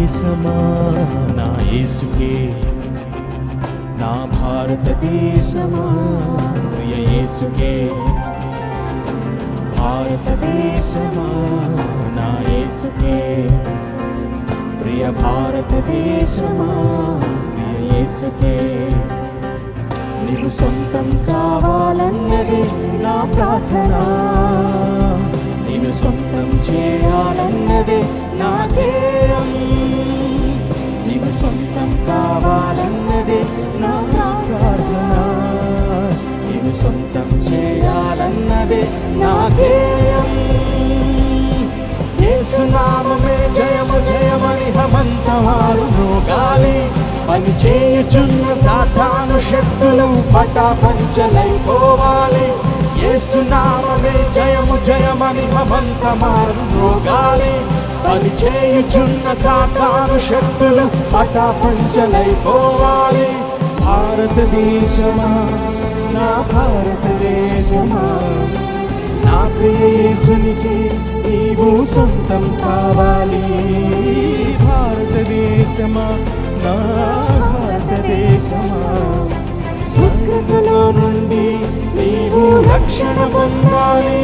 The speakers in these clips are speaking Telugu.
దేశమా నా యేసుకే, నా భారతదేశమా ప్రియ యేసుకే, భారతదేశమా నా యేసుకే, ప్రియ భారతదేశమా ప్రియ యేసుకే. నీవు సొంతం కావాలన్నది నా ప్రార్థన, నీవు సొంతం చేయాలన్నది నా ధ్యేయం. నీవు సొంతం కావాలన్నది నా ప్రార్థన, నీవు సొంతం చేయాలన్నది నా ధ్యేయం. యేసు నామమే జయము జయమని హమంతమారును గాలి, పని చేయుచున్న సాతాను శక్తులు పటాపంచలైపోవాలి. యేసు నామమే జయము జయమని హమంతమారును గాలి, పని చేయుచున్న సాతాను శక్తులు పటాపంచలైపోవాలి. భారతదేశమా నా భారతదేశమా, నా ప్రియ యేసునికి నీవు సొంతం కావాలి. భారతదేశమా నా భారతదేశమా, ఉగ్రతలో నుండి నీవు రక్షణ పొందాలి.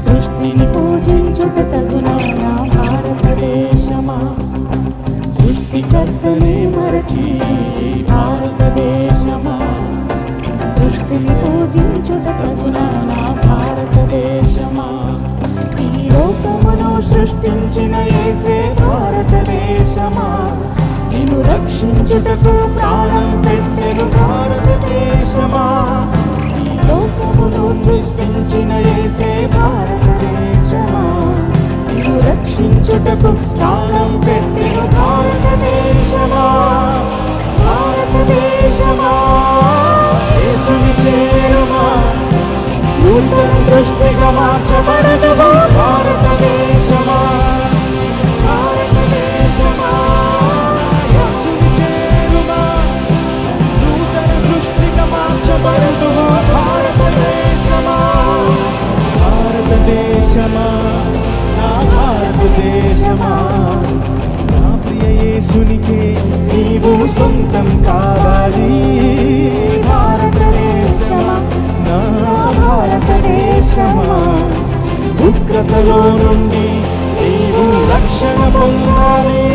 సృష్టిని పూజించుట తగునా నా భారతదేశమా, సృష్టికర్తనే మరచి భారతదేశమా, సృష్టిని పూజించుట తగునా నా భారతదేశమా. ఈ లోకమును సృష్టించిన యేసే భారతదేశమా, నిన్ను రక్షించుటకు ప్రాణం పెట్టెను భారతదేశమా. లోకమును సృష్టించిన యేసే భారతదేశమా, నిన్ను రక్షించుటకు ప్రాణం పెట్టెను భారతదేశమా. భారతదేశమా యేసుని చేరుమా, నూతన సృష్టిగా మార్చబడదువు భారతదేశమా. భారతదేశమా యేసుని చేరుమా, నూతన సృష్టిగా మార్చబడదువు భారతదేశమా. భారతదేశమా నా భారతదేశమా, నా ప్రియ యేసునికే నీవు సొంతం కావాలి. భారతదేశమా నా భారతదేశమా, ఉగ్రతలో నుండి నీవు రక్షణ పొందాలి.